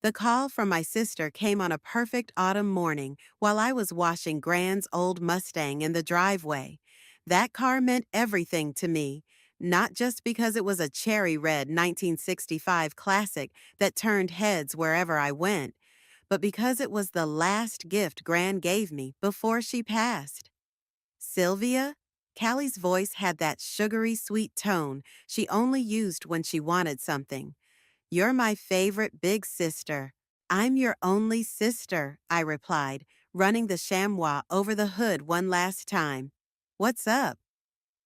The call from my sister came on a perfect autumn morning while I was washing Gran's old Mustang in the driveway. That car meant everything to me, not just because it was a cherry red 1965 classic that turned heads wherever I went, but because it was the last gift Gran gave me before she passed. Sylvia? Callie's voice had that sugary sweet tone she only used when she wanted something. You're my favorite big sister. I'm your only sister, I replied, running the chamois over the hood one last time. What's up?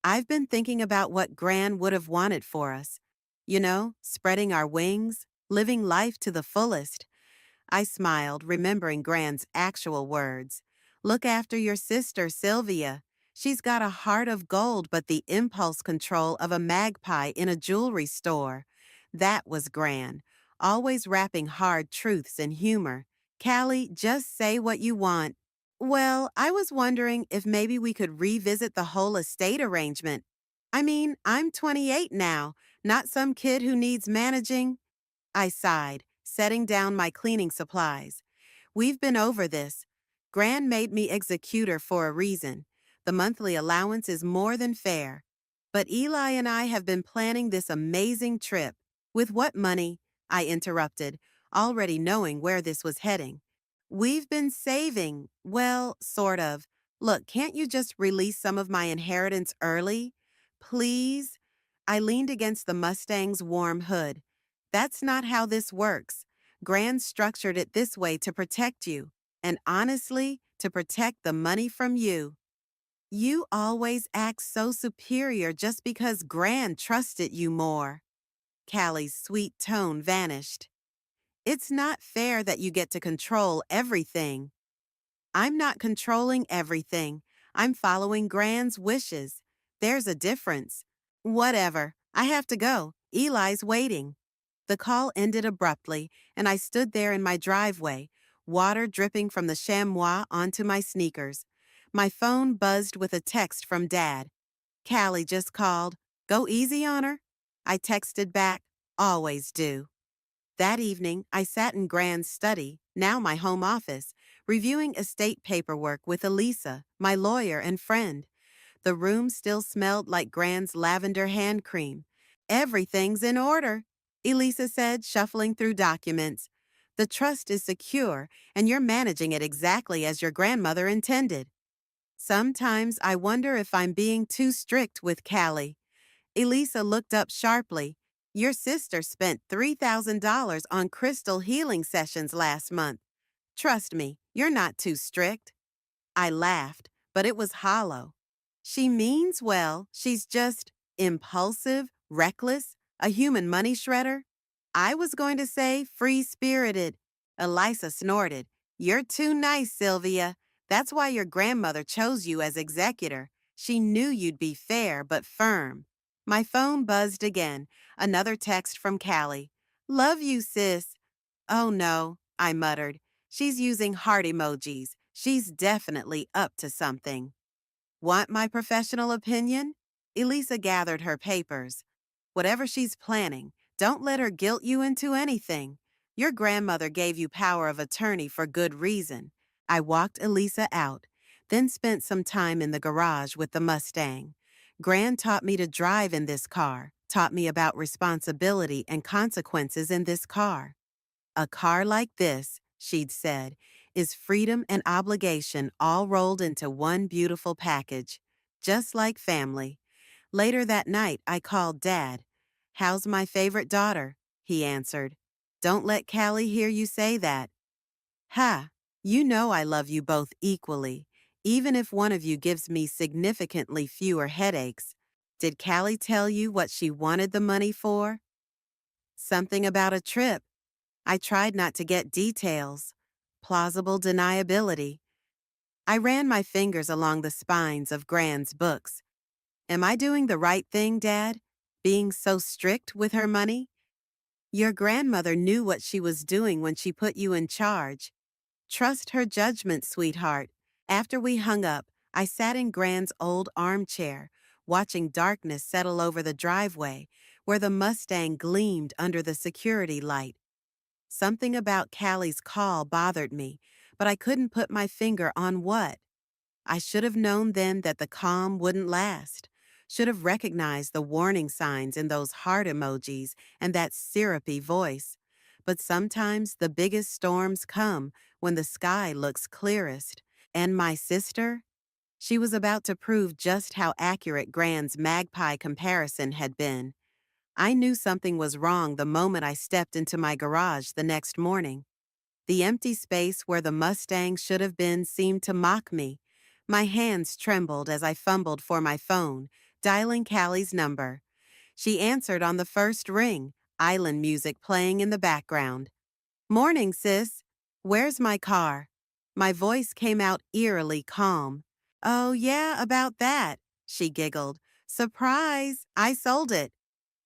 I've been thinking about what Gran would have wanted for us. You know, spreading our wings, living life to the fullest. I smiled, remembering Gran's actual words. Look after your sister, Sylvia. She's got a heart of gold but the impulse control of a magpie in a jewelry store. That was Gran, always wrapping hard truths in humor. Callie, just say what you want. Well, I was wondering if maybe we could revisit the whole estate arrangement. I mean, I'm 28 now, not some kid who needs managing. I sighed, setting down my cleaning supplies. We've been over this. Gran made me executor for a reason. The monthly allowance is more than fair. But Eli and I have been planning this amazing trip. With what money? I interrupted, already knowing where this was heading. We've been saving. Well, sort of. Look, can't you just release some of my inheritance early? Please? I leaned against the Mustang's warm hood. That's not how this works. Gran structured it this way to protect you, and honestly, to protect the money from you. You always act so superior just because Gran trusted you more. Callie's sweet tone vanished. It's not fair that you get to control everything. I'm not controlling everything. I'm following Gran's wishes. There's a difference. Whatever. I have to go. Eli's waiting. The call ended abruptly, and I stood there in my driveway, water dripping from the chamois onto my sneakers. My phone buzzed with a text from Dad. Callie just called. Go easy on her? I texted back, always do. That evening, I sat in Gran's study, now my home office, reviewing estate paperwork with Elisa, my lawyer and friend. The room still smelled like Gran's lavender hand cream. Everything's in order, Elisa said, shuffling through documents. The trust is secure, and you're managing it exactly as your grandmother intended. Sometimes I wonder if I'm being too strict with Callie. Elisa looked up sharply. Your sister spent $3,000 on crystal healing sessions last month. Trust me, you're not too strict. I laughed, but it was hollow. She means well, she's just impulsive, reckless, a human money shredder. I was going to say free-spirited. Elisa snorted. You're too nice, Sylvia. That's why your grandmother chose you as executor. She knew you'd be fair but firm. My phone buzzed again, another text from Callie. Love you, sis. Oh no, I muttered. She's using heart emojis. She's definitely up to something. Want my professional opinion? Elisa gathered her papers. Whatever she's planning, don't let her guilt you into anything. Your grandmother gave you power of attorney for good reason. I walked Elisa out, then spent some time in the garage with the Mustang. Gran taught me to drive in this car, taught me about responsibility and consequences in this car. A car like this, she'd said, is freedom and obligation all rolled into one beautiful package, just like family. Later that night, I called Dad. How's my favorite daughter? He answered. Don't let Callie hear you say that. Ha, you know I love you both equally, even if one of you gives me significantly fewer headaches. Did Callie tell you what she wanted the money for? Something about a trip. I tried not to get details. Plausible deniability. I ran my fingers along the spines of Gran's books. Am I doing the right thing, Dad? Being so strict with her money? Your grandmother knew what she was doing when she put you in charge. Trust her judgment, sweetheart. After we hung up, I sat in Gran's old armchair, watching darkness settle over the driveway, where the Mustang gleamed under the security light. Something about Callie's call bothered me, but I couldn't put my finger on what. I should have known then that the calm wouldn't last. Should have recognized the warning signs in those heart emojis and that syrupy voice. But sometimes the biggest storms come when the sky looks clearest. And my sister? She was about to prove just how accurate Gran's magpie comparison had been. I knew something was wrong the moment I stepped into my garage the next morning. The empty space where the Mustang should have been seemed to mock me. My hands trembled as I fumbled for my phone, dialing Callie's number. She answered on the first ring, island music playing in the background. "Morning, sis. Where's my car?" My voice came out eerily calm. "Oh, yeah, about that," she giggled. "Surprise! I sold it."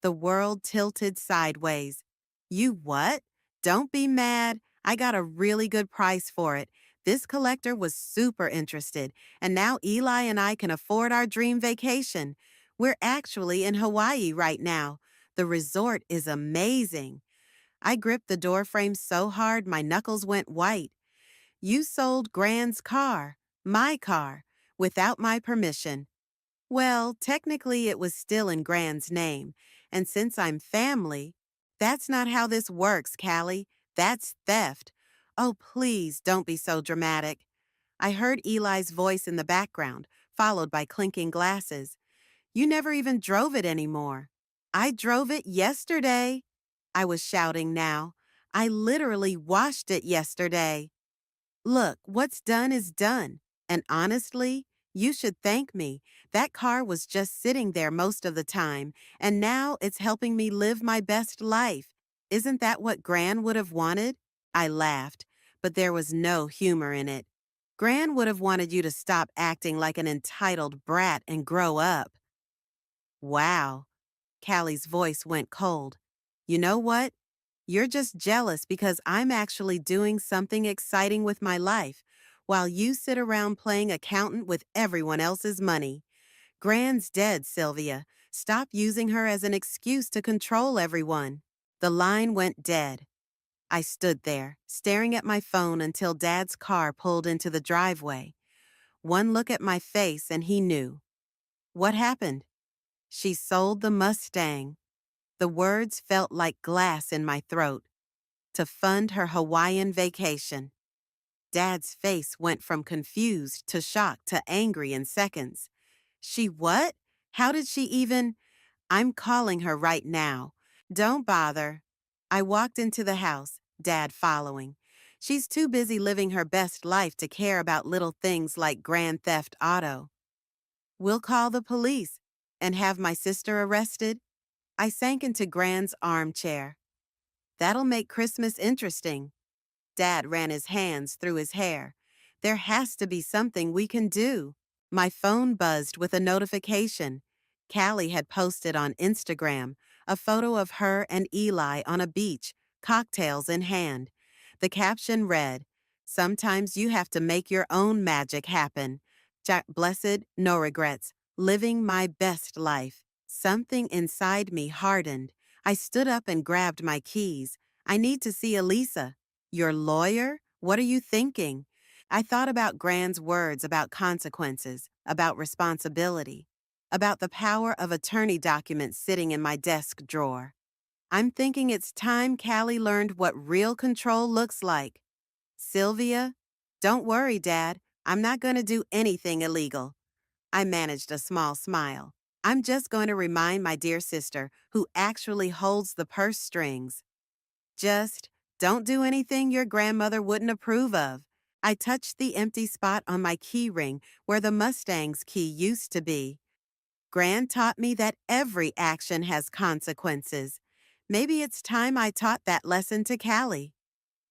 The world tilted sideways. "You what? Don't be mad. I got a really good price for it. This collector was super interested, and now Eli and I can afford our dream vacation. We're actually in Hawaii right now. The resort is amazing." I gripped the doorframe so hard my knuckles went white. "You sold Gran's car, my car, without my permission." "Well, technically it was still in Gran's name, and since I'm family, that's not how this works, Callie. That's theft." "Oh, please don't be so dramatic." I heard Eli's voice in the background, followed by clinking glasses. "You never even drove it anymore." "I drove it yesterday," I was shouting now. "I literally washed it yesterday." "Look, what's done is done. And honestly, you should thank me. That car was just sitting there most of the time, and now it's helping me live my best life. Isn't that what Gran would have wanted?" I laughed, but there was no humor in it. "Gran would have wanted you to stop acting like an entitled brat and grow up." "Wow." Callie's voice went cold. "You know what? You're just jealous because I'm actually doing something exciting with my life, while you sit around playing accountant with everyone else's money. Gran's dead, Sylvia. Stop using her as an excuse to control everyone." The line went dead. I stood there, staring at my phone until Dad's car pulled into the driveway. One look at my face and he knew. "What happened?" "She sold the Mustang." The words felt like glass in my throat. "To fund her Hawaiian vacation." Dad's face went from confused to shocked to angry in seconds. "She what? How did she even—" "I'm calling her right now. Don't bother." I walked into the house, Dad following. "She's too busy living her best life to care about little things like Grand Theft Auto." "We'll call the police and have my sister arrested." I sank into Gran's armchair. "That'll make Christmas interesting." Dad ran his hands through his hair. "There has to be something we can do." My phone buzzed with a notification. Callie had posted on Instagram a photo of her and Eli on a beach, cocktails in hand. The caption read, "Sometimes you have to make your own magic happen. Blessed, no regrets. Living my best life." Something inside me hardened. I stood up and grabbed my keys. "I need to see Elisa." "Your lawyer? What are you thinking?" I thought about Gran's words about consequences, about responsibility, about the power of attorney documents sitting in my desk drawer. I'm thinking it's time Callie learned what real control looks like. "Sylvia, don't worry, Dad. I'm not going to do anything illegal." I managed a small smile. "I'm just going to remind my dear sister, who actually holds the purse strings. Just don't do anything your grandmother wouldn't approve of." I touched the empty spot on my key ring where the Mustang's key used to be. "Gran taught me that every action has consequences. Maybe it's time I taught that lesson to Callie."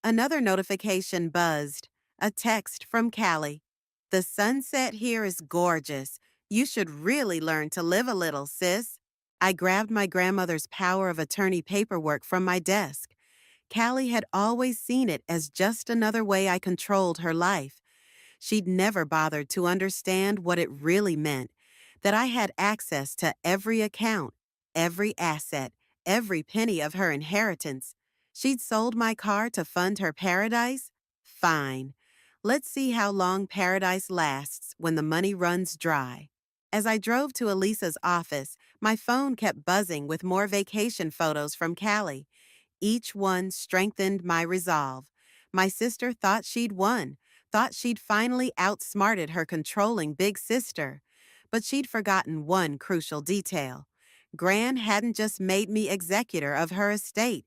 Another notification buzzed. A text from Callie. "The sunset here is gorgeous. You should really learn to live a little, sis." I grabbed my grandmother's power of attorney paperwork from my desk. Callie had always seen it as just another way I controlled her life. She'd never bothered to understand what it really meant, that I had access to every account, every asset, every penny of her inheritance. She'd sold my car to fund her paradise? Fine. Let's see how long paradise lasts when the money runs dry. As I drove to Elisa's office, my phone kept buzzing with more vacation photos from Callie. Each one strengthened my resolve. My sister thought she'd won, thought she'd finally outsmarted her controlling big sister. But she'd forgotten one crucial detail. Gran hadn't just made me executor of her estate.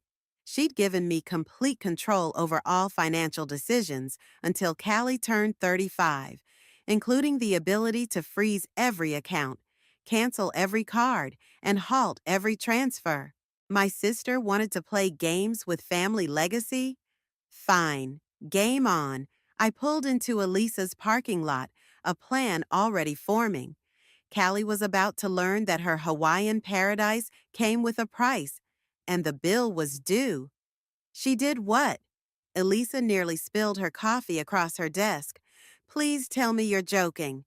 She'd given me complete control over all financial decisions until Callie turned 35, including the ability to freeze every account, cancel every card, and halt every transfer. My sister wanted to play games with family legacy? Fine. Game on. I pulled into Elisa's parking lot, a plan already forming. Callie was about to learn that her Hawaiian paradise came with a price, and the bill was due. She did what? Elisa nearly spilled her coffee across her desk. Please tell me you're joking.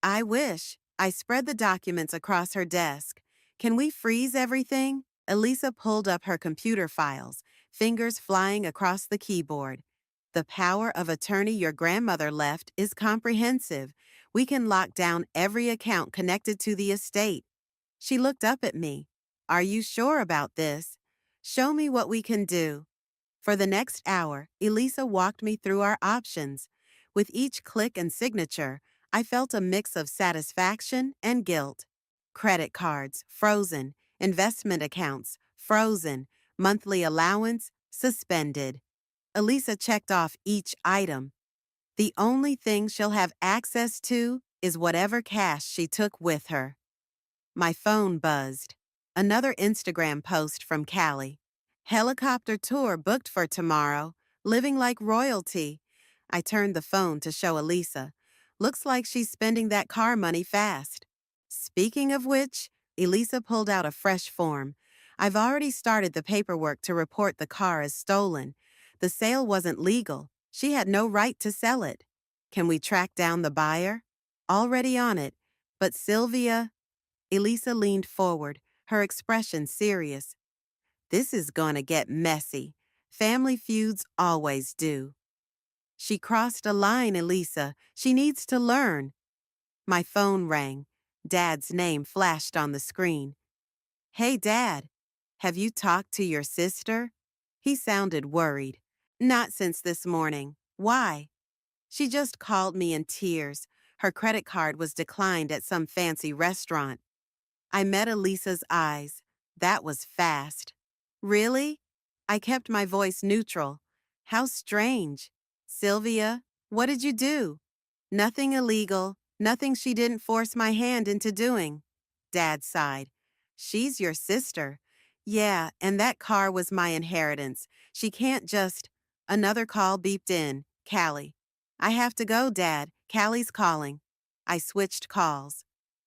I wish. I spread the documents across her desk. Can we freeze everything? Elisa pulled up her computer files, fingers flying across the keyboard. The power of attorney your grandmother left is comprehensive. We can lock down every account connected to the estate. She looked up at me. Are you sure about this? Show me what we can do. For the next hour, Elisa walked me through our options. With each click and signature, I felt a mix of satisfaction and guilt. Credit cards, frozen. Investment accounts, frozen. Monthly allowance, suspended. Elisa checked off each item. The only thing she'll have access to is whatever cash she took with her. My phone buzzed. Another Instagram post from Callie. Helicopter tour booked for tomorrow. Living like royalty. I turned the phone to show Elisa. Looks like she's spending that car money fast. Speaking of which, Elisa pulled out a fresh form. I've already started the paperwork to report the car as stolen. The sale wasn't legal. She had no right to sell it. Can we track down the buyer? Already on it. But Sylvia... Elisa leaned forward, her expression serious. This is gonna get messy. Family feuds always do. She crossed a line, Elisa. She needs to learn. My phone rang. Dad's name flashed on the screen. Hey, Dad. Have you talked to your sister? He sounded worried. Not since this morning. Why? She just called me in tears. Her credit card was declined at some fancy restaurant. I met Elisa's eyes. That was fast. Really? I kept my voice neutral. How strange. Sylvia, what did you do? Nothing illegal, nothing she didn't force my hand into doing. Dad sighed. She's your sister. Yeah, and that car was my inheritance. She can't just... Another call beeped in. Callie. I have to go, Dad. Callie's calling. I switched calls.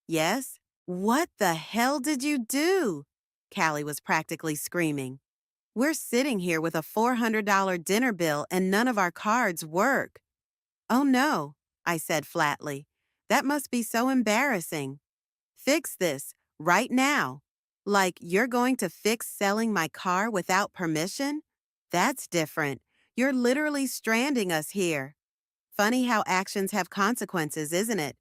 Yes? What the hell did you do? Callie was practically screaming. We're sitting here with a $400 dinner bill and none of our cards work. Oh no, I said flatly. That must be so embarrassing. Fix this, right now. Like you're going to fix selling my car without permission? That's different. You're literally stranding us here. Funny how actions have consequences, isn't it?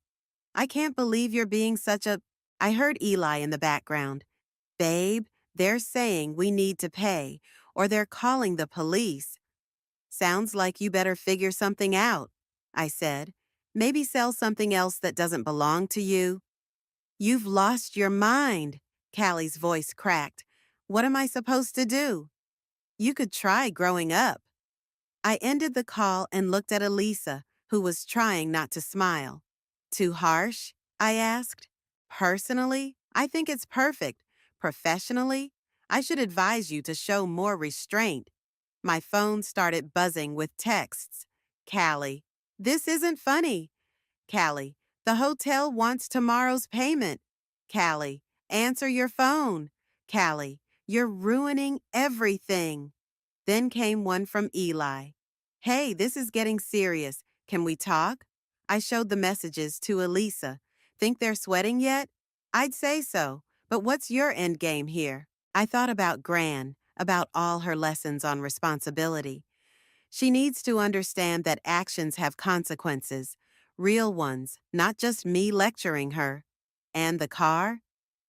I can't believe you're being such a... I heard Eli in the background. Babe, they're saying we need to pay, or they're calling the police. Sounds like you better figure something out, I said. Maybe sell something else that doesn't belong to you. You've lost your mind, Callie's voice cracked. What am I supposed to do? You could try growing up. I ended the call and looked at Elisa, who was trying not to smile. Too harsh? I asked. Personally, I think it's perfect. Professionally, I should advise you to show more restraint. My phone started buzzing with texts. Callie, this isn't funny. Callie, the hotel wants tomorrow's payment. Callie, answer your phone. Callie, you're ruining everything. Then came one from Eli. Hey, this is getting serious. Can we talk? I showed the messages to Elisa. Think they're sweating yet? I'd say so, but what's your end game here? I thought about Gran. about all her lessons on responsibility. She needs to understand that actions have consequences, real ones, not just me lecturing her. And the car?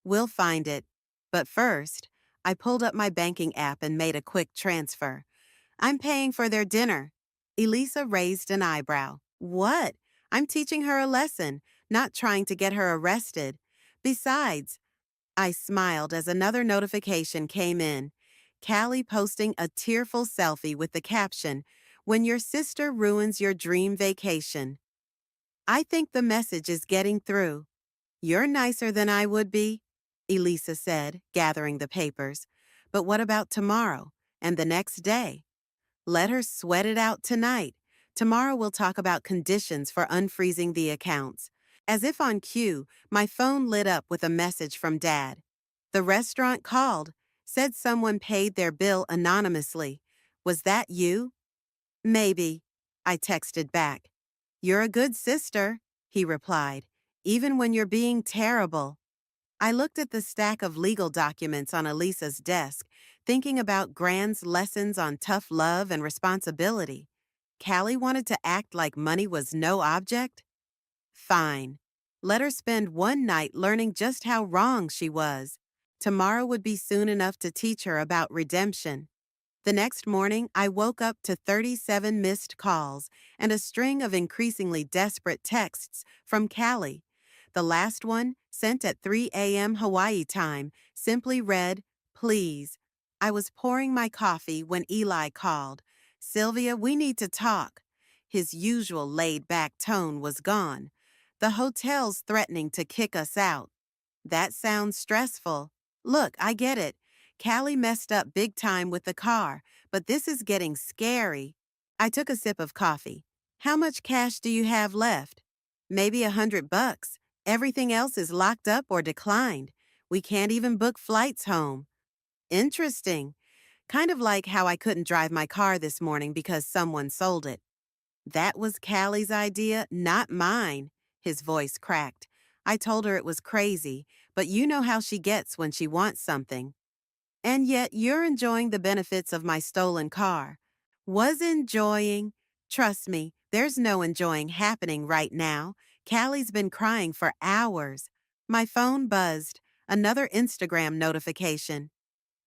We'll find it. But first, I pulled up my banking app and made a quick transfer. I'm paying for their dinner. Elisa raised an eyebrow. What? I'm teaching her a lesson, not trying to get her arrested. Besides, I smiled as another notification came in. Callie posting a tearful selfie with the caption, "When your sister ruins your dream vacation." I think the message is getting through. You're nicer than I would be, Elisa said, gathering the papers. But what about tomorrow and the next day? Let her sweat it out tonight. Tomorrow we'll talk about conditions for unfreezing the accounts. As if on cue, my phone lit up with a message from Dad. The restaurant called, said someone paid their bill anonymously. Was that you? Maybe, I texted back. You're a good sister, he replied, even when you're being terrible. I looked at the stack of legal documents on Elisa's desk, thinking about Gran's lessons on tough love and responsibility. Callie wanted to act like money was no object? Fine. Let her spend one night learning just how wrong she was. Tomorrow would be soon enough to teach her about redemption. The next morning, I woke up to 37 missed calls and a string of increasingly desperate texts from Callie. The last one, sent at 3 a.m. Hawaii time, simply read, "Please." I was pouring my coffee when Eli called. "Sylvia, we need to talk." His usual laid-back tone was gone. "The hotel's threatening to kick us out." That sounds stressful. Look, I get it. Callie messed up big time with the car, but this is getting scary. I took a sip of coffee. How much cash do you have left? Maybe $100. Everything else is locked up or declined. We can't even book flights home. Interesting. Kind of like how I couldn't drive my car this morning because someone sold it. That was Callie's idea, not mine. His voice cracked. I told her it was crazy, but you know how she gets when she wants something. And yet you're enjoying the benefits of my stolen car. Was enjoying? Trust me, there's no enjoying happening right now. Callie's been crying for hours. My phone buzzed. Another Instagram notification.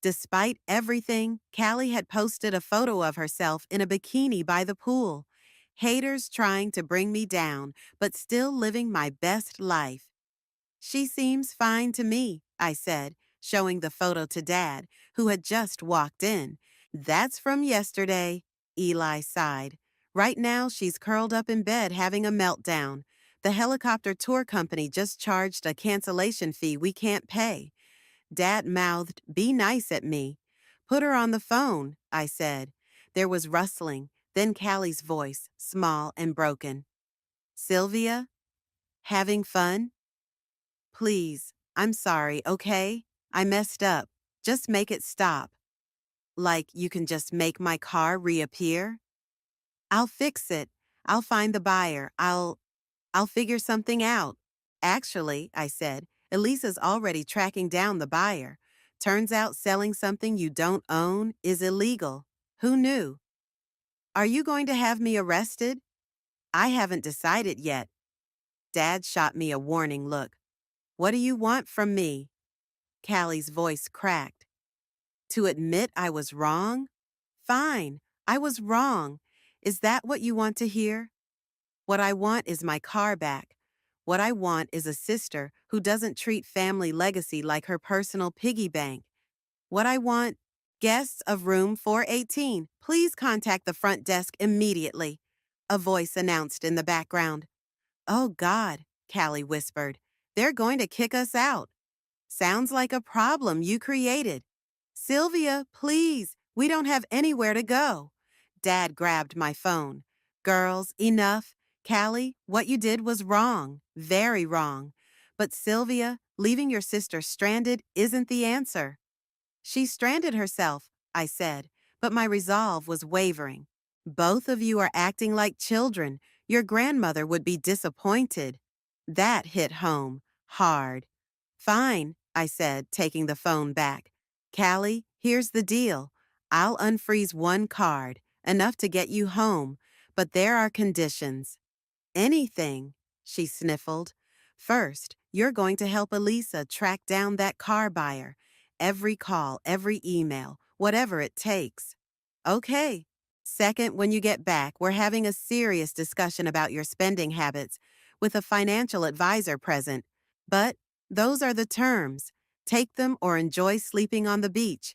Despite everything, Callie had posted a photo of herself in a bikini by the pool. Haters trying to bring me down, but still living my best life. She seems fine to me, I said, showing the photo to Dad, who had just walked in. That's from yesterday, Eli sighed. Right now, she's curled up in bed having a meltdown. The helicopter tour company just charged a cancellation fee we can't pay. Dad mouthed, "Be nice at me." "Put her on the phone," I said. There was rustling, then Callie's voice, small and broken. "Sylvia? Having fun? Please, I'm sorry, okay? I messed up. Just make it stop." Like you can just make my car reappear? "I'll fix it. I'll find the buyer. I'll figure something out." "Actually," I said, "Elisa's already tracking down the buyer. Turns out selling something you don't own is illegal. Who knew?" "Are you going to have me arrested?" "I haven't decided yet." Dad shot me a warning look. "What do you want from me?" Callie's voice cracked. "To admit I was wrong?" "Fine, I was wrong. Is that what you want to hear?" "What I want is my car back. What I want is a sister who doesn't treat family legacy like her personal piggy bank. What I want, guests of room 418, please contact the front desk immediately," a voice announced in the background. "Oh God," Callie whispered. "They're going to kick us out." "Sounds like a problem you created." "Sylvia, please, we don't have anywhere to go." Dad grabbed my phone. "Girls, enough. Callie, what you did was wrong, very wrong. But Sylvia, leaving your sister stranded isn't the answer." "She stranded herself," I said, but my resolve was wavering. "Both of you are acting like children. Your grandmother would be disappointed." That hit home, hard. "Fine," I said, taking the phone back. "Callie, Here's the deal. I'll unfreeze one card, enough to get you home, but there are conditions. Anything, she sniffled. First, you're going to help Elisa track down that car buyer. Every call, every email, whatever it takes. Okay. Second, when you get back, we're having a serious discussion about your spending habits with a financial advisor present. But those are the terms. Take them or enjoy sleeping on the beach.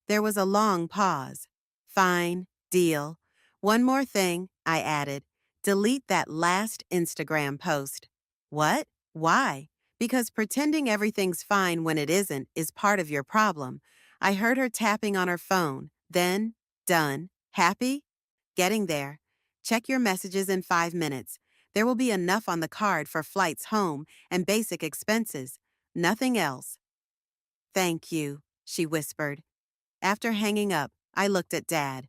There was a long pause. Fine, deal. One more thing, I added. Delete that last Instagram post. What? Why? Because pretending everything's fine when it isn't is part of your problem. I heard her tapping on her phone. Then, done. Happy? Getting there. Check your messages in 5 minutes. There will be enough on the card for flights home and basic expenses. Nothing else. Thank you, she whispered. After hanging up, I looked at Dad.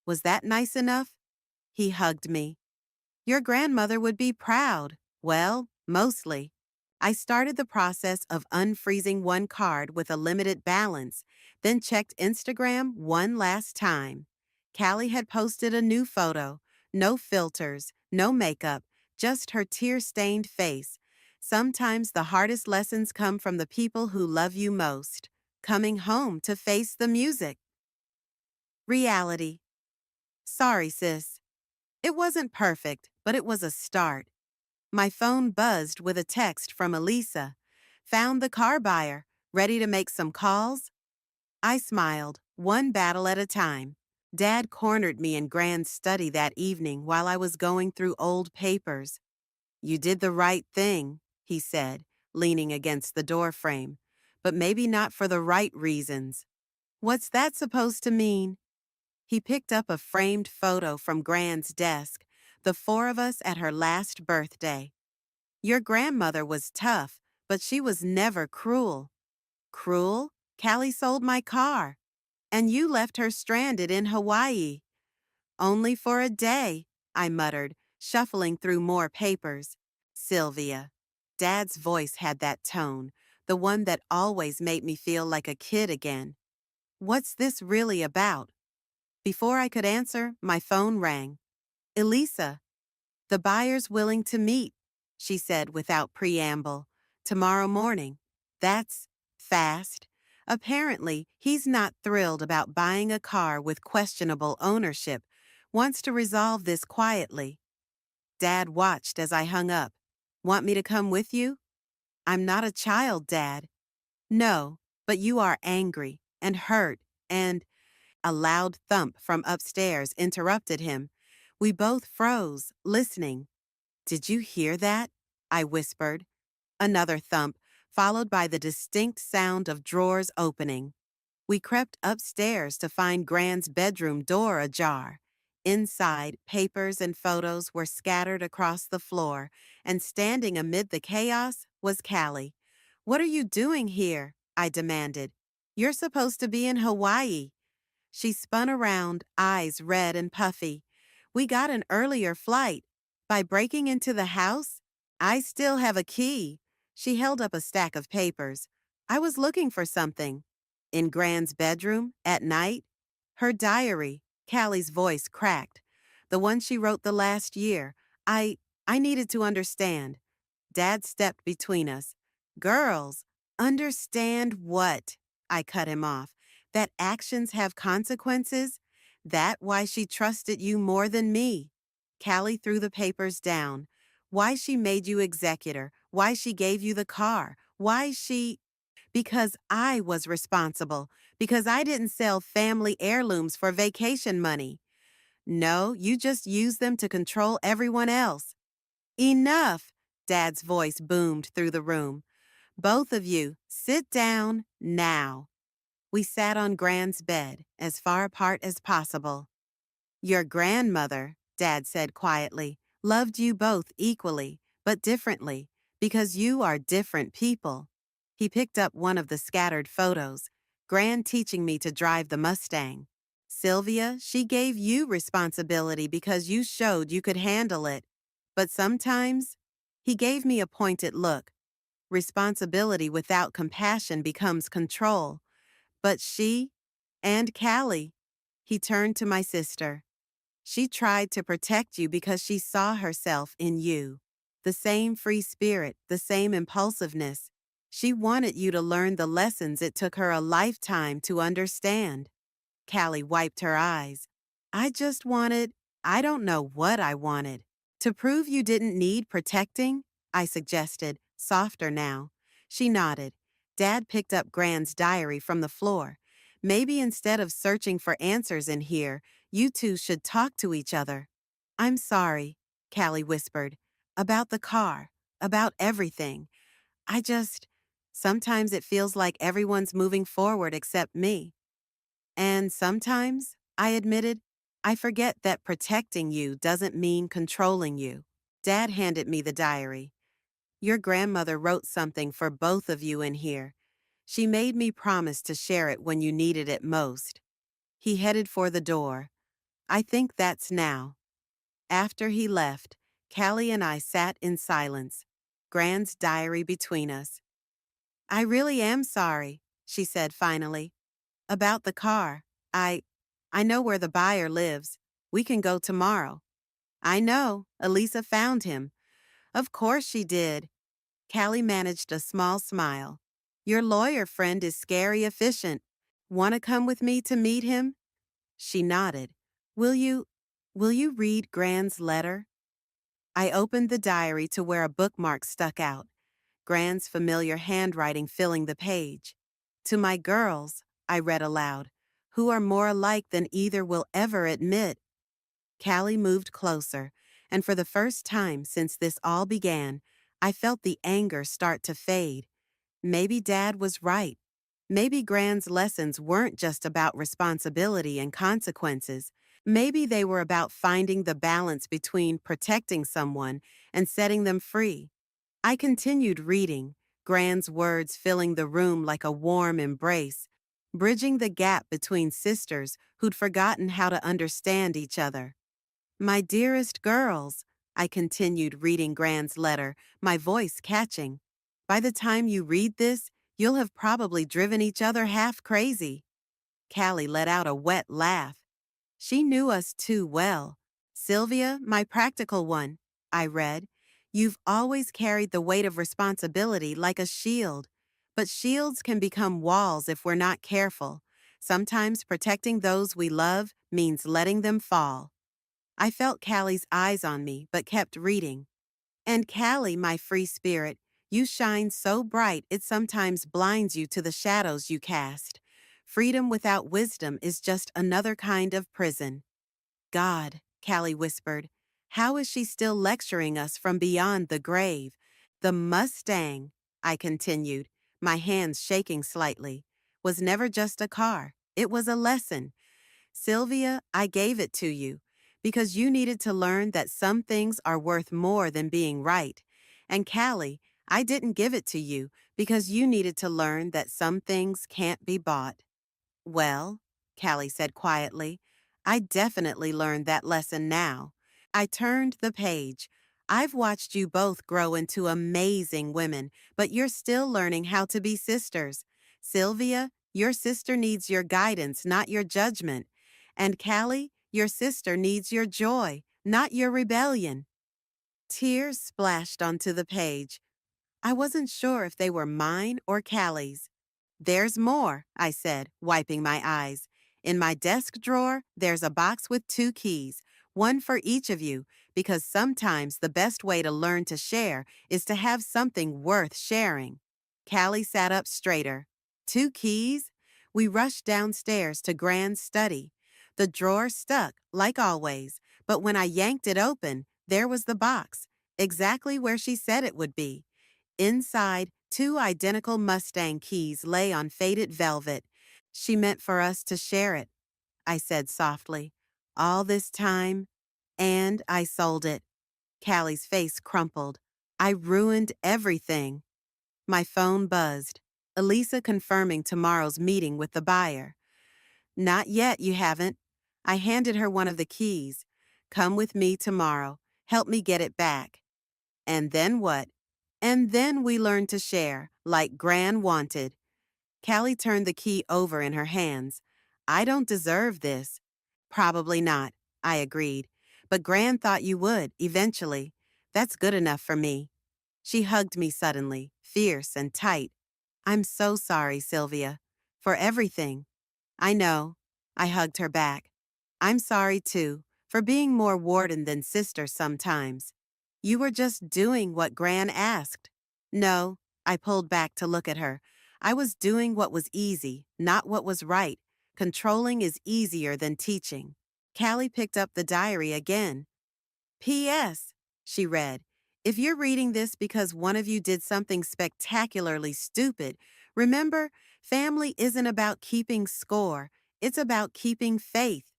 Was that nice enough? He hugged me. Your grandmother would be proud. Well, mostly. I started the process of unfreezing one card with a limited balance, then checked Instagram one last time. Callie had posted a new photo. No filters, no makeup, just her tear-stained face. Sometimes the hardest lessons come from the people who love you most. Coming home to face the music. Reality. Sorry, sis. It wasn't perfect, but it was a start. My phone buzzed with a text from Elisa. Found the car buyer. Ready to make some calls? I smiled, one battle at a time. Dad cornered me in Grand's study that evening while I was going through old papers. You did the right thing, he said, leaning against the door frame. But maybe not for the right reasons. What's that supposed to mean? He picked up a framed photo from Grand's desk, the four of us at her last birthday. Your grandmother was tough, but she was never cruel. Cruel? Callie sold my car. And you left her stranded in Hawaii. Only for a day, I muttered, shuffling through more papers. Sylvia. Dad's voice had that tone, the one that always made me feel like a kid again. What's this really about? Before I could answer, my phone rang. Elisa, the buyer's willing to meet, she said without preamble. Tomorrow morning. That's fast. Apparently, he's not thrilled about buying a car with questionable ownership, wants to resolve this quietly. Dad watched as I hung up. Want me to come with you? I'm not a child, Dad. No, but you are angry and hurt and a loud thump from upstairs interrupted him. We both froze, listening. Did you hear that? I whispered. Another thump, followed by the distinct sound of drawers opening. We crept upstairs to find Grand's bedroom door ajar. Inside, papers and photos were scattered across the floor, and standing amid the chaos was Callie. What are you doing here? I demanded. You're supposed to be in Hawaii. She spun around, eyes red and puffy. We got an earlier flight. By breaking into the house? I still have a key. She held up a stack of papers. I was looking for something. In Grand's bedroom, at night? Her diary. Callie's voice cracked. The one she wrote the last year. I needed to understand. Dad stepped between us. Girls, understand what? I cut him off. That actions have consequences? That why she trusted you more than me? Callie threw the papers down. Why she made you executor? Why she gave you the car? Why she... Because I was responsible. Because I didn't sell family heirlooms for vacation money. No, you just used them to control everyone else. Enough! Dad's voice boomed through the room. Both of you, sit down now. We sat on Grand's bed, as far apart as possible. Your grandmother, Dad said quietly, loved you both equally, but differently, because you are different people. He picked up one of the scattered photos, Grand teaching me to drive the Mustang. Sylvia, she gave you responsibility because you showed you could handle it. But sometimes, he gave me a pointed look. Responsibility without compassion becomes control. But she, And Callie, he turned to my sister. She tried to protect you because she saw herself in you. The same free spirit, the same impulsiveness. She wanted you to learn the lessons it took her a lifetime to understand. Callie wiped her eyes. I just wanted, I don't know what I wanted. To prove you didn't need protecting? I suggested, softer now. She nodded. Dad picked up Gran's diary from the floor. Maybe instead of searching for answers in here, you two should talk to each other. I'm sorry, Callie whispered. About the car. About everything. I just. Sometimes it feels like everyone's moving forward except me. And sometimes, I admitted, I forget that protecting you doesn't mean controlling you. Dad handed me the diary. Your grandmother wrote something for both of you in here. She made me promise to share it when you needed it most. He headed for the door. I think that's now. After he left, Callie and I sat in silence, Gran's diary between us. I really am sorry, she said finally. About the car. I I know where the buyer lives. We can go tomorrow. I know. Elisa found him. Of course she did. Callie managed a small smile. Your lawyer friend is scary efficient. Want to come with me to meet him? She nodded. Will you will you read Gran's letter? I opened the diary to where a bookmark stuck out. Gran's familiar handwriting filling the page. To my girls, I read aloud, who are more alike than either will ever admit. Callie moved closer, and for the first time since this all began, I felt the anger start to fade. Maybe Dad was right. Maybe Gran's lessons weren't just about responsibility and consequences. Maybe they were about finding the balance between protecting someone and setting them free. I continued reading, Gran's words filling the room like a warm embrace, bridging the gap between sisters who'd forgotten how to understand each other. My dearest girls, I continued reading Gran's letter, my voice catching. By the time you read this, you'll have probably driven each other half crazy. Callie let out a wet laugh. She knew us too well. Sylvia, my practical one, I read. You've always carried the weight of responsibility like a shield. But shields can become walls if we're not careful. Sometimes protecting those we love means letting them fall. I felt Callie's eyes on me, but kept reading. And Callie, my free spirit, you shine so bright it sometimes blinds you to the shadows you cast. Freedom without wisdom is just another kind of prison. God, Callie whispered, how is she still lecturing us from beyond the grave? The Mustang, I continued, my hands shaking slightly, was never just a car. It was a lesson. Sylvia, I gave it to you because you needed to learn that some things are worth more than being right. And Callie, I didn't give it to you because you needed to learn that some things can't be bought. Well, Callie said quietly, I definitely learned that lesson now. I turned the page. I've watched you both grow into amazing women, but you're still learning how to be sisters. Sylvia, your sister needs your guidance, not your judgment. And Callie, your sister needs your joy, not your rebellion. Tears splashed onto the page. I wasn't sure if they were mine or Callie's. There's more, I said, wiping my eyes. In my desk drawer, there's a box with 2 keys, one for each of you, because sometimes the best way to learn to share is to have something worth sharing. Callie sat up straighter. 2 keys? We rushed downstairs to Gran's study. The drawer stuck, like always, but when I yanked it open, there was the box, exactly where she said it would be. Inside, 2 identical Mustang keys lay on faded velvet. She meant for us to share it, I said softly. All this time, and I sold it. Callie's face crumpled. I ruined everything. My phone buzzed. Elisa confirming tomorrow's meeting with the buyer. Not yet, you haven't. I handed her one of the keys. Come with me tomorrow. Help me get it back. And then what? And then we learned to share, like Gran wanted. Callie turned the key over in her hands. I don't deserve this. Probably not, I agreed. But Gran thought you would, eventually. That's good enough for me. She hugged me suddenly, fierce and tight. I'm so sorry, Sylvia. For everything. I know. I hugged her back. I'm sorry, too, for being more warden than sister sometimes. You were just doing what Gran asked. No, I pulled back to look at her. I was doing what was easy, not what was right. Controlling is easier than teaching. Callie picked up the diary again. P.S. She read, if you're reading this because one of you did something spectacularly stupid, remember, family isn't about keeping score, it's about keeping faith.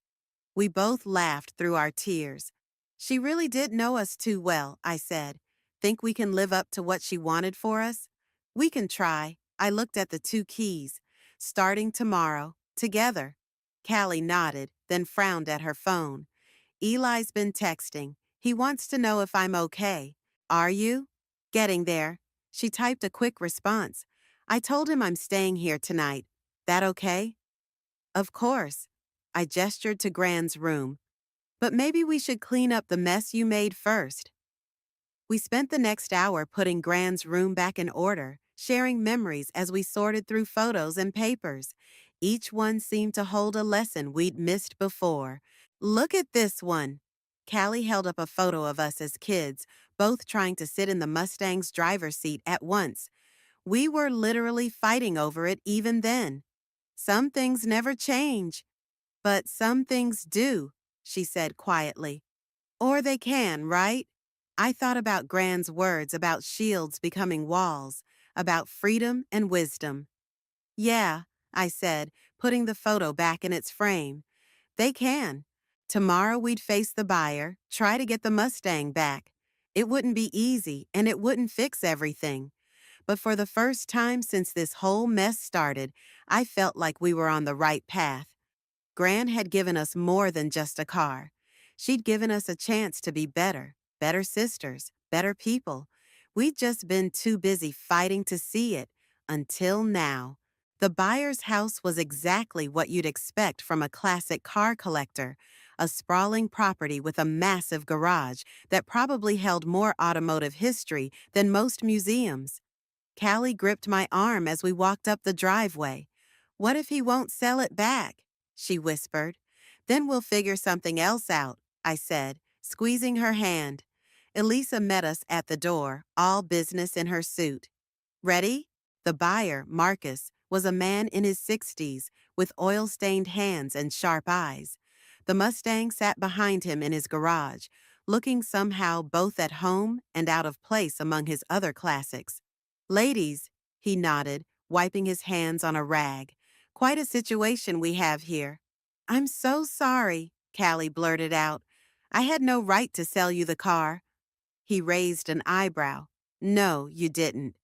We both laughed through our tears. She really did know us too well, I said. Think we can live up to what she wanted for us? We can try. I looked at the two keys. Starting tomorrow, together. Callie nodded, then frowned at her phone. Eli's been texting. He wants to know if I'm okay. Are you? Getting there. She typed a quick response. I told him I'm staying here tonight. That okay? Of course. I gestured to Gran's room. But maybe we should clean up the mess you made first. We spent the next hour putting Gran's room back in order, sharing memories as we sorted through photos and papers. Each one seemed to hold a lesson we'd missed before. Look at this one. Callie held up a photo of us as kids, both trying to sit in the Mustang's driver's seat at once. We were literally fighting over it even then. Some things never change, but some things do, she said quietly. Or they can, right? I thought about Gran's words about shields becoming walls, about freedom and wisdom. Yeah, I said, putting the photo back in its frame. They can. Tomorrow we'd face the buyer, try to get the Mustang back. It wouldn't be easy, and it wouldn't fix everything. But for the first time since this whole mess started, I felt like we were on the right path. Gran had given us more than just a car. She'd given us a chance to be better, better sisters, better people. We'd just been too busy fighting to see it, until now. The buyer's house was exactly what you'd expect from a classic car collector, a sprawling property with a massive garage that probably held more automotive history than most museums. Callie gripped my arm as we walked up the driveway. What if he won't sell it back? She whispered. Then we'll figure something else out, I said, squeezing her hand. Elisa met us at the door, all business in her suit. Ready? The buyer, Marcus, was a man in his 60s with oil-stained hands and sharp eyes. The Mustang sat behind him in his garage, looking somehow both at home and out of place among his other classics. Ladies, he nodded, wiping his hands on a rag. Quite a situation we have here. I'm so sorry, Callie blurted out. I had no right to sell you the car. He raised an eyebrow. No, you didn't.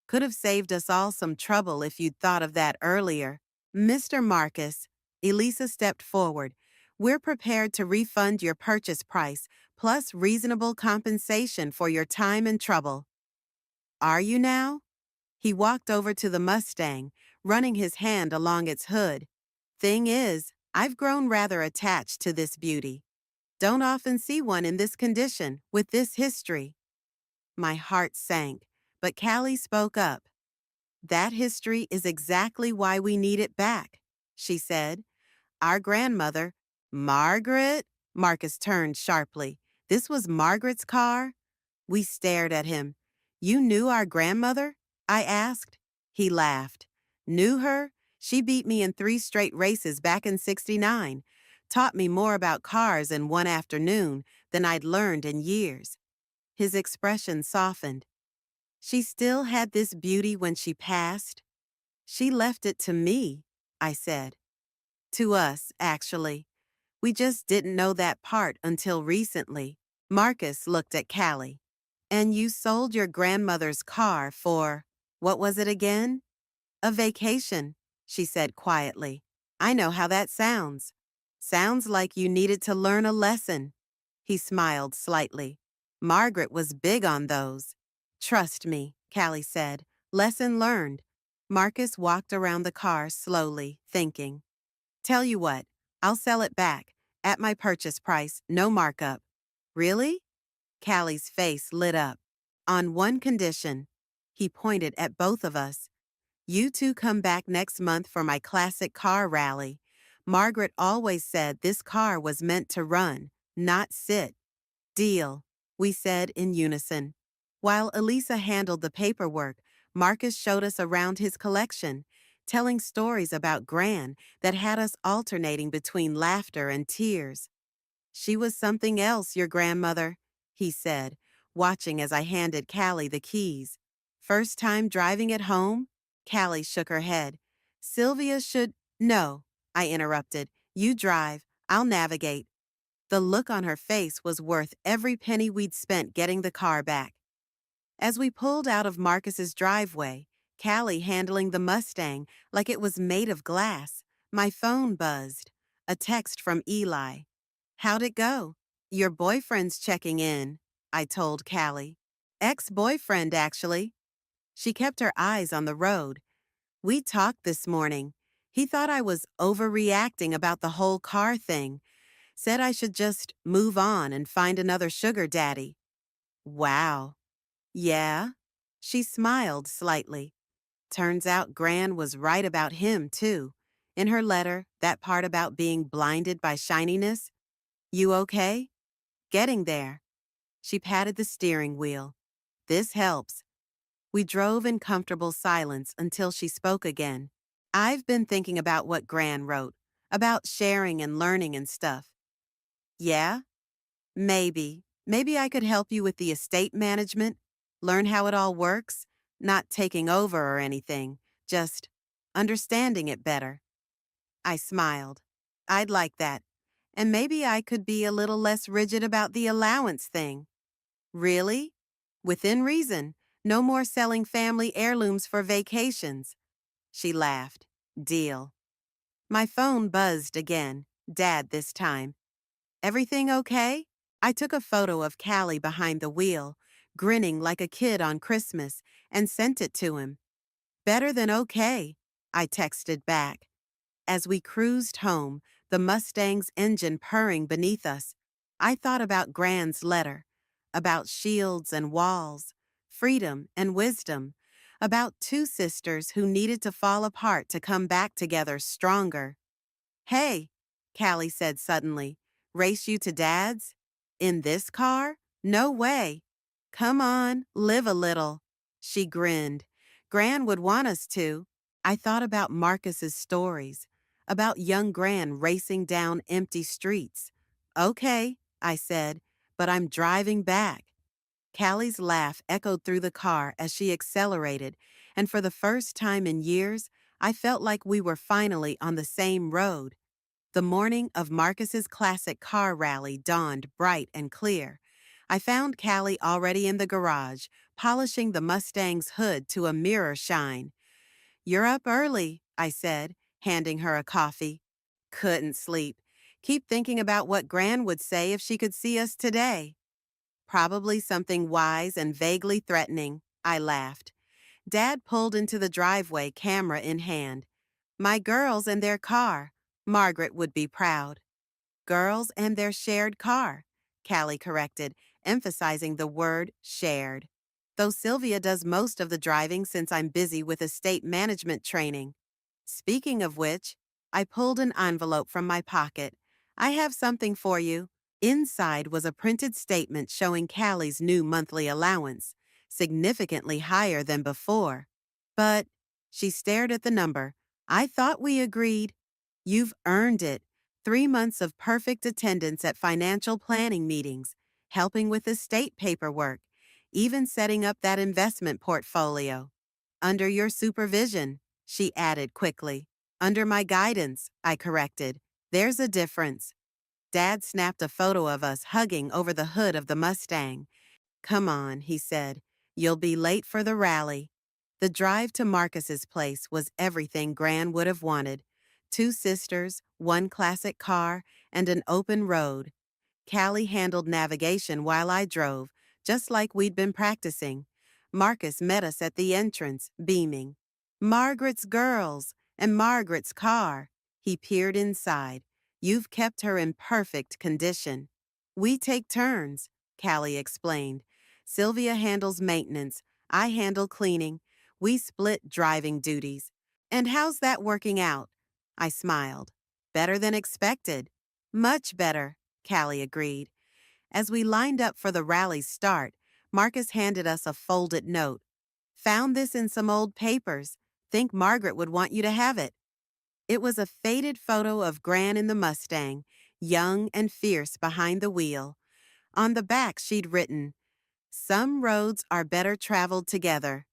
Could have saved us all some trouble if you'd thought of that earlier. Mr. Marcus, Elisa stepped forward. We're prepared to refund your purchase price, plus reasonable compensation for your time and trouble. Are you now? He walked over to the Mustang, running his hand along its hood. Thing is, I've grown rather attached to this beauty. Don't often see one in this condition, with this history. My heart sank, but Callie spoke up. That history is exactly why we need it back, she said. Our grandmother, Margaret? Marcus turned sharply. This was Margaret's car? We stared at him. You knew our grandmother? I asked. He laughed. Knew her? She beat me in 3 straight races back in '69. Taught me more about cars in one afternoon than I'd learned in years. His expression softened. She still had this beauty when she passed. She left it to me, I said. To us, actually. We just didn't know that part until recently. Marcus looked at Callie. And you sold your grandmother's car for, what was it again? A vacation, she said quietly. I know how that sounds. Sounds like you needed to learn a lesson. He smiled slightly. Margaret was big on those. Trust me, Callie said. Lesson learned. Marcus walked around the car slowly, thinking. Tell you what, I'll sell it back. At my purchase price, no markup. Really? Callie's face lit up. On one condition. He pointed at both of us. You two come back next month for my classic car rally. Margaret always said this car was meant to run, not sit. Deal, we said in unison. While Elisa handled the paperwork, Marcus showed us around his collection, telling stories about Gran that had us alternating between laughter and tears. She was something else, your grandmother, he said, watching as I handed Callie the keys. First time driving at home? Callie shook her head. Sylvia should. No, I interrupted. You drive. I'll navigate. The look on her face was worth every penny we'd spent getting the car back. As we pulled out of Marcus's driveway, Callie handling the Mustang like it was made of glass, my phone buzzed. A text from Eli. How'd it go? Your boyfriend's checking in, I told Callie. Ex-boyfriend, actually. She kept her eyes on the road. We talked this morning. He thought I was overreacting about the whole car thing. Said I should just move on and find another sugar daddy. Wow. Yeah? She smiled slightly. Turns out Gran was right about him, too. In her letter, that part about being blinded by shininess. You okay? Getting there. She patted the steering wheel. This helps. We drove in comfortable silence until she spoke again. I've been thinking about what Gran wrote, about sharing and learning and stuff. Yeah? Maybe. Maybe I could help you with the estate management, learn how it all works, not taking over or anything, just understanding it better. I smiled. I'd like that. And maybe I could be a little less rigid about the allowance thing. Really? Within reason. No more selling family heirlooms for vacations. She laughed. Deal. My phone buzzed again. Dad this time. Everything okay? I took a photo of Callie behind the wheel, grinning like a kid on Christmas, and sent it to him. Better than okay, I texted back. As we cruised home, the Mustang's engine purring beneath us, I thought about Gran's letter, about shields and walls, freedom and wisdom, about two sisters who needed to fall apart to come back together stronger. Hey, Callie said suddenly, race you to Dad's? In this car? No way. Come on, live a little. She grinned. Gran would want us to. I thought about Marcus's stories, about young Gran racing down empty streets. Okay, I said, but I'm driving back. Callie's laugh echoed through the car as she accelerated, and for the first time in years, I felt like we were finally on the same road. The morning of Marcus's classic car rally dawned bright and clear. I found Callie already in the garage, polishing the Mustang's hood to a mirror shine. You're up early, I said, handing her a coffee. Couldn't sleep. Keep thinking about what Gran would say if she could see us today. Probably something wise and vaguely threatening, I laughed. Dad pulled into the driveway, camera in hand. My girls and their car. Margaret would be proud. Girls and their shared car, Callie corrected, emphasizing the word shared. Though Sylvia does most of the driving since I'm busy with estate management training. Speaking of which, I pulled an envelope from my pocket. I have something for you. Inside was a printed statement showing Callie's new monthly allowance, significantly higher than before. But, she stared at the number, I thought we agreed. You've earned it. 3 months of perfect attendance at financial planning meetings, helping with estate paperwork, even setting up that investment portfolio. Under your supervision, she added quickly. Under my guidance, I corrected. There's a difference. Dad snapped a photo of us hugging over the hood of the Mustang. Come on, he said. You'll be late for the rally. The drive to Marcus's place was everything Gran would have wanted. 2 sisters, 1 classic car, and an open road. Callie handled navigation while I drove, just like we'd been practicing. Marcus met us at the entrance, beaming. Margaret's girls and Margaret's car, He peered inside. You've kept her in perfect condition. We take turns, Callie explained. Sylvia handles maintenance. I handle cleaning. We split driving duties. And how's that working out? I smiled. Better than expected. Much better, Callie agreed. As we lined up for the rally's start, Marcus handed us a folded note. Found this in some old papers. Think Margaret would want you to have it. It was a faded photo of Gran in the Mustang, young and fierce behind the wheel. On the back, she'd written, "Some roads are better traveled together."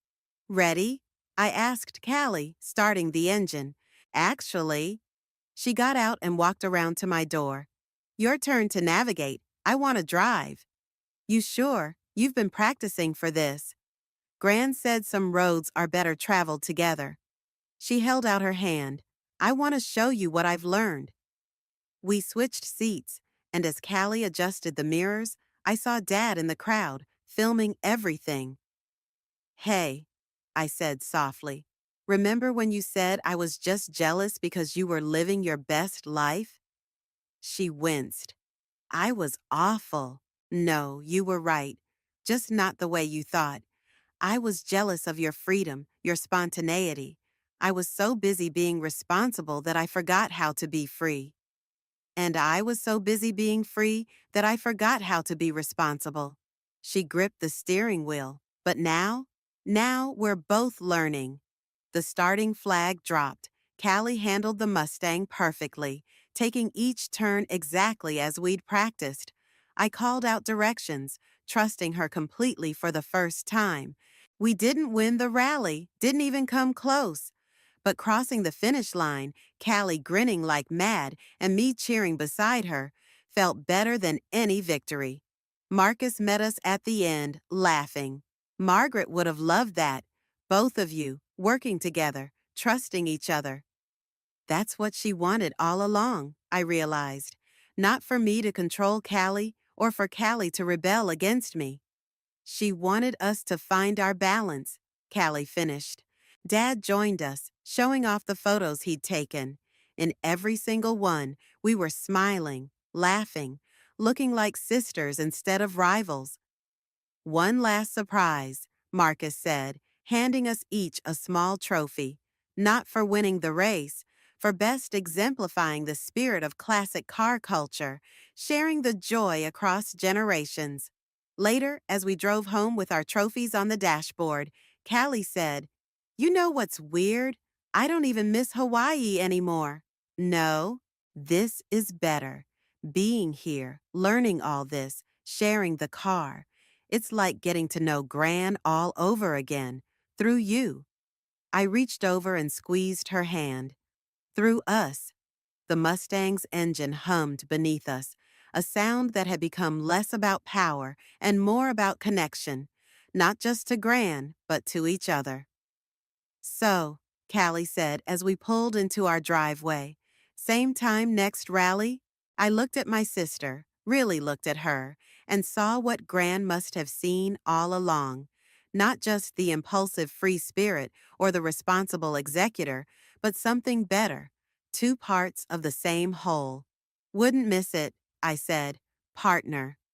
Ready? I asked Callie, starting the engine. Actually, she got out and walked around to my door. Your turn to navigate. I want to drive. You sure? You've been practicing for this. Gran said some roads are better traveled together. She held out her hand. I want to show you what I've learned. We switched seats, and as Callie adjusted the mirrors, I saw Dad in the crowd, filming everything. Hey, I said softly. Remember when you said I was just jealous because you were living your best life? She winced. I was awful. No, you were right. Just not the way you thought. I was jealous of your freedom, your spontaneity. I was so busy being responsible that I forgot how to be free. And I was so busy being free that I forgot how to be responsible. She gripped the steering wheel. But now we're both learning. The starting flag dropped. Callie handled the Mustang perfectly, taking each turn exactly as we'd practiced. I called out directions, trusting her completely for the first time. We didn't win the rally, didn't even come close. But crossing the finish line, Callie grinning like mad and me cheering beside her, felt better than any victory. Marcus met us at the end, laughing. Margaret would have loved that. Both of you, working together, trusting each other. That's what she wanted all along, I realized. Not for me to control Callie or for Callie to rebel against me. She wanted us to find our balance, Callie finished. Dad joined us, showing off the photos he'd taken. In every single one, we were smiling, laughing, looking like sisters instead of rivals. One last surprise, Marcus said, handing us each a small trophy. Not for winning the race, for best exemplifying the spirit of classic car culture, sharing the joy across generations. Later, as we drove home with our trophies on the dashboard, Callie said, "You know what's weird? I don't even miss Hawaii anymore." No, this is better. Being here, learning all this, sharing the car. It's like getting to know Gran all over again, through you. I reached over and squeezed her hand. Through us. The Mustang's engine hummed beneath us, a sound that had become less about power and more about connection, not just to Gran, but to each other. So, Callie said as we pulled into our driveway, same time next rally, I looked at my sister, really looked at her, and saw what Gran must have seen all along. Not just the impulsive free spirit or the responsible executor, but something better, two parts of the same whole. Wouldn't miss it, I said, partner.